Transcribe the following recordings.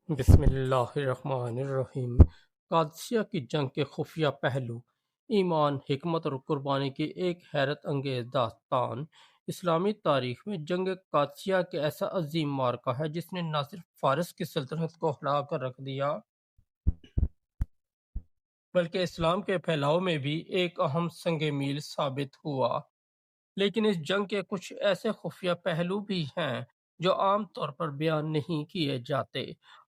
بسم اللہ الرحمن الرحیم۔ قادسیہ کی جنگ کے خفیہ پہلو، ایمان، حکمت اور قربانی کی ایک حیرت انگیز داستان۔ اسلامی تاریخ میں جنگ قادسیہ کے ایسا عظیم معرکہ ہے جس نے نہ صرف فارس کی سلطنت کو ہلا کر رکھ دیا بلکہ اسلام کے پھیلاؤ میں بھی ایک اہم سنگ میل ثابت ہوا۔ لیکن اس جنگ کے کچھ ایسے خفیہ پہلو بھی ہیں جو عام طور پر بیان نہیں کیے جاتے۔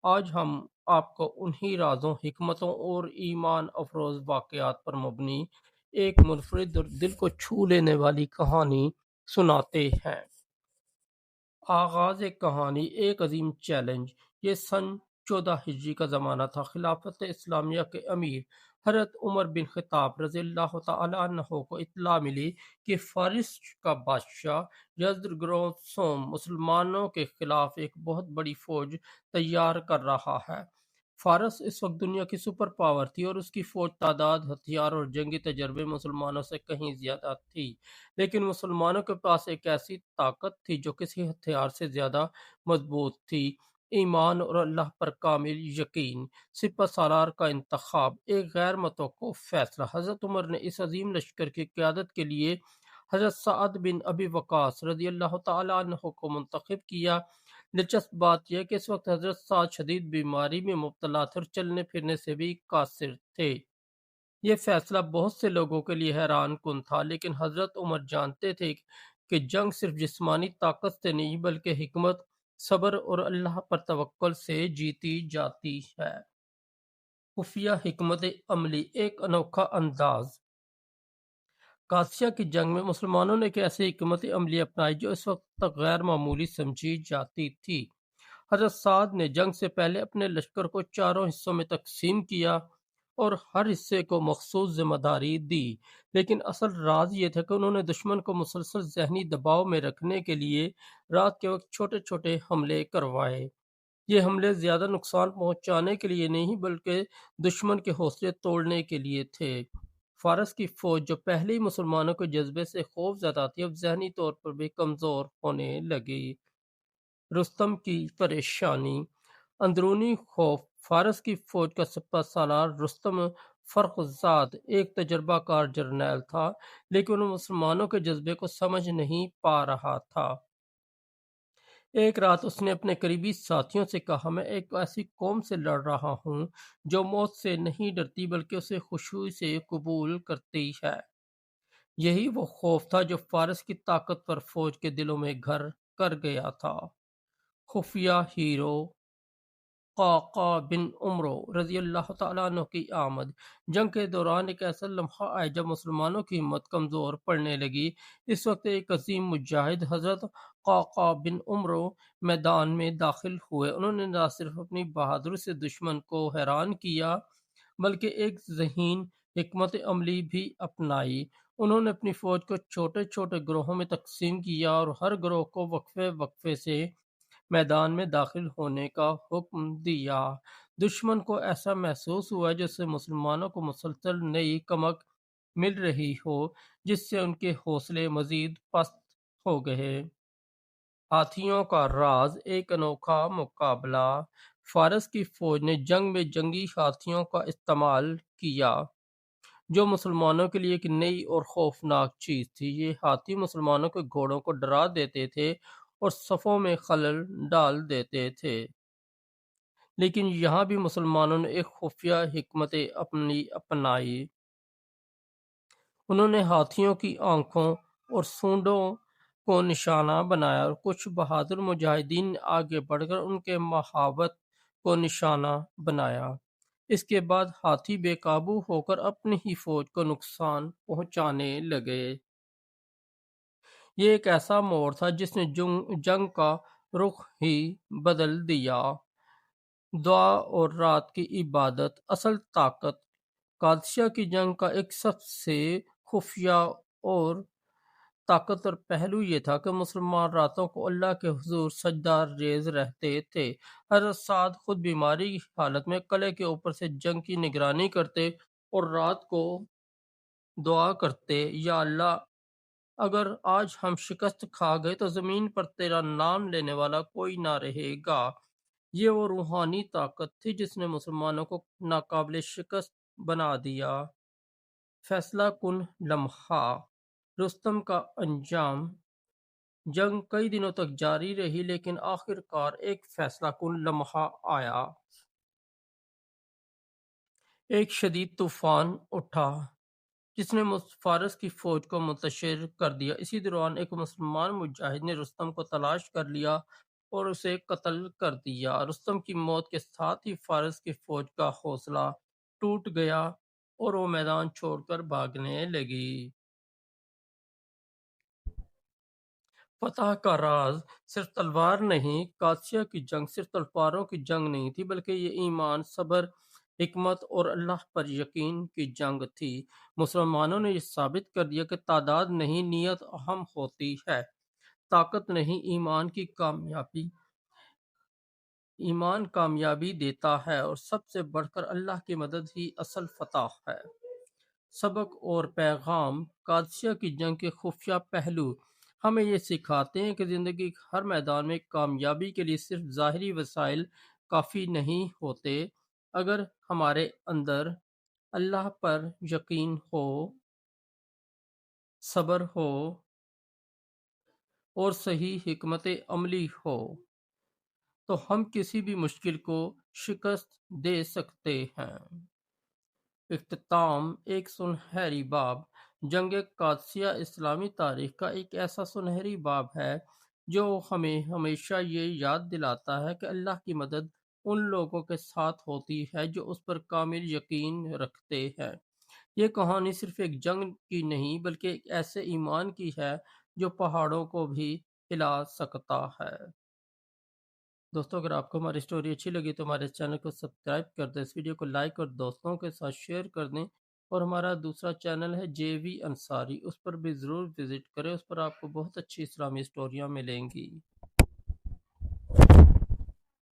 آج ہم آپ کو انہی رازوں، حکمتوں اور ایمان افروز واقعات پر مبنی ایک منفرد اور دل کو چھو لینے والی کہانی سناتے ہیں۔ آغاز کہانی ایک عظیم چیلنج۔ یہ سن 14 ہجری کا زمانہ تھا۔ خلافت اسلامیہ کے امیر حضرت عمر بن خطاب رضی اللہ تعالی عنہ کو اطلاع ملی کہ فارس کا بادشاہ یزدگرد مسلمانوں کے خلاف ایک بہت بڑی فوج تیار کر رہا ہے۔ فارس اس وقت دنیا کی سپر پاور تھی اور اس کی فوج، تعداد، ہتھیار اور جنگی تجربے مسلمانوں سے کہیں زیادہ تھی، لیکن مسلمانوں کے پاس ایک ایسی طاقت تھی جو کسی ہتھیار سے زیادہ مضبوط تھی: ایمان اور اللہ پر کامل یقین۔ سپہ سالار کا انتخاب ایک غیر متوقع فیصلہ۔ حضرت عمر نے اس عظیم لشکر کی قیادت کے لیے حضرت سعد بن ابی وقاص رضی اللہ تعالی عنہ کو منتخب کیا۔ دلچسپ بات یہ کہ اس وقت حضرت سعد شدید بیماری میں مبتلا تھے اور چلنے پھرنے سے بھی قاصر تھے۔ یہ فیصلہ بہت سے لوگوں کے لیے حیران کن تھا، لیکن حضرت عمر جانتے تھے کہ جنگ صرف جسمانی طاقت سے نہیں بلکہ حکمت، صبر اور اللہ پر توکل سے جیتی جاتی ہے۔ خفیہ حکمت عملی، ایک انوکھا انداز۔ قادسیہ کی جنگ میں مسلمانوں نے ایک ایسی حکمت عملی اپنائی جو اس وقت تک غیر معمولی سمجھی جاتی تھی۔ حضرت سعد نے جنگ سے پہلے اپنے لشکر کو 4 حصوں میں تقسیم کیا اور ہر حصے کو مخصوص ذمہ داری دی، لیکن اصل راز یہ تھا کہ انہوں نے دشمن کو مسلسل ذہنی دباؤ میں رکھنے کے لیے رات کے وقت چھوٹے چھوٹے حملے کروائے۔ یہ حملے زیادہ نقصان پہنچانے کے لیے نہیں بلکہ دشمن کے حوصلے توڑنے کے لیے تھے۔ فارس کی فوج جو پہلے ہی مسلمانوں کے جذبے سے خوف زدہ تھی، اب ذہنی طور پر بھی کمزور ہونے لگی۔ رستم کی پریشانی، اندرونی خوف۔ فارس کی فوج کا سپہ سالار رستم فرخزاد ایک تجربہ کار جرنیل تھا، لیکن وہ مسلمانوں کے جذبے کو سمجھ نہیں پا رہا تھا۔ ایک رات اس نے اپنے قریبی ساتھیوں سے کہا، میں ایک ایسی قوم سے لڑ رہا ہوں جو موت سے نہیں ڈرتی بلکہ اسے خوشی سے قبول کرتی ہے۔ یہی وہ خوف تھا جو فارس کی طاقتور فوج کے دلوں میں گھر کر گیا تھا۔ خفیہ ہیرو، قعقاع بن عمرو رضی اللہ تعالیٰ عنہ کی آمد۔ جنگ کے دوران ایک ایسا لمحہ آیا جب مسلمانوں کی ہمت کمزور پڑنے لگی۔ اس وقت ایک عظیم مجاہد حضرت قعقاع بن عمرو میدان میں داخل ہوئے۔ انہوں نے نہ صرف اپنی بہادری سے دشمن کو حیران کیا بلکہ ایک ذہین حکمت عملی بھی اپنائی۔ انہوں نے اپنی فوج کو چھوٹے چھوٹے گروہوں میں تقسیم کیا اور ہر گروہ کو وقفے وقفے سے میدان میں داخل ہونے کا حکم دیا۔ دشمن کو ایسا محسوس ہوا جیسے مسلمانوں کو مسلسل نئی کمک مل رہی ہو، جس سے ان کے حوصلے مزید پست ہو گئے۔ ہاتھیوں کا راز، ایک انوکھا مقابلہ۔ فارس کی فوج نے جنگ میں جنگی ہاتھیوں کا استعمال کیا، جو مسلمانوں کے لیے ایک نئی اور خوفناک چیز تھی۔ یہ ہاتھی مسلمانوں کے گھوڑوں کو ڈرا دیتے تھے اور صفوں میں خلل ڈال دیتے تھے، لیکن یہاں بھی مسلمانوں نے ایک خفیہ حکمت اپنائی۔ انہوں نے ہاتھیوں کی آنکھوں اور سونڈوں کو نشانہ بنایا اور کچھ بہادر مجاہدین نے آگے بڑھ کر ان کے محاوت کو نشانہ بنایا۔ اس کے بعد ہاتھی بے قابو ہو کر اپنی ہی فوج کو نقصان پہنچانے لگے۔ یہ ایک ایسا موڑ تھا جس نے جنگ کا رخ ہی بدل دیا۔ دعا اور رات کی عبادت، اصل طاقت۔ قادسیہ کی جنگ کا ایک سب سے خفیہ اور طاقتور پہلو یہ تھا کہ مسلمان راتوں کو اللہ کے حضور سجدہ ریز رہتے تھے۔ حضرت سعد خود بیماری کی حالت میں قلعے کے اوپر سے جنگ کی نگرانی کرتے اور رات کو دعا کرتے، یا اللہ، اگر آج ہم شکست کھا گئے تو زمین پر تیرا نام لینے والا کوئی نہ رہے گا۔ یہ وہ روحانی طاقت تھی جس نے مسلمانوں کو ناقابل شکست بنا دیا۔ فیصلہ کن لمحہ، رستم کا انجام۔ جنگ کئی دنوں تک جاری رہی لیکن آخر کار ایک فیصلہ کن لمحہ آیا۔ ایک شدید طوفان اٹھا جس نے فارس کی فوج کو منتشر کر دیا۔ اسی دوران ایک مسلمان مجاہد نے رستم کو تلاش کر لیا اور اسے قتل کر دیا۔ رستم کی موت کے ساتھ ہی فارس کی فوج کا حوصلہ ٹوٹ گیا اور وہ میدان چھوڑ کر بھاگنے لگی۔ فتح کا راز صرف تلوار نہیں، قادسیہ کی جنگ صرف تلواروں کی جنگ نہیں تھی، بلکہ یہ ایمان، صبر، حکمت اور اللہ پر یقین کی جنگ تھی۔ مسلمانوں نے یہ ثابت کر دیا کہ تعداد نہیں، نیت اہم ہوتی ہے۔ طاقت نہیں، ایمان کامیابی دیتا ہے، اور سب سے بڑھ کر اللہ کی مدد ہی اصل فتح ہے۔ سبق اور پیغام: قادسیہ کی جنگ کے خفیہ پہلو ہمیں یہ سکھاتے ہیں کہ زندگی کے ہر میدان میں کامیابی کے لیے صرف ظاہری وسائل کافی نہیں ہوتے۔ اگر ہمارے اندر اللہ پر یقین ہو، صبر ہو اور صحیح حکمت عملی ہو تو ہم کسی بھی مشکل کو شکست دے سکتے ہیں۔ اختتام: ایک سنہری باب۔ جنگ قادسیہ اسلامی تاریخ کا ایک ایسا سنہری باب ہے جو ہمیں ہمیشہ یہ یاد دلاتا ہے کہ اللہ کی مدد ان لوگوں کے ساتھ ہوتی ہے جو اس پر کامل یقین رکھتے ہیں۔ یہ کہانی صرف ایک جنگ کی نہیں بلکہ ایک ایسے ایمان کی ہے جو پہاڑوں کو بھی ہلا سکتا ہے۔ دوستوں، اگر آپ کو ہماری اسٹوری اچھی لگی تو ہمارے چینل کو سبسکرائب کر دیں، اس ویڈیو کو لائک اور دوستوں کے ساتھ شیئر کر دیں، اور ہمارا دوسرا چینل ہے جے وی انصاری، اس پر بھی ضرور وزٹ کریں، اس پر آپ کو بہت اچھی اسلامی اسٹوریاں ملیں گی۔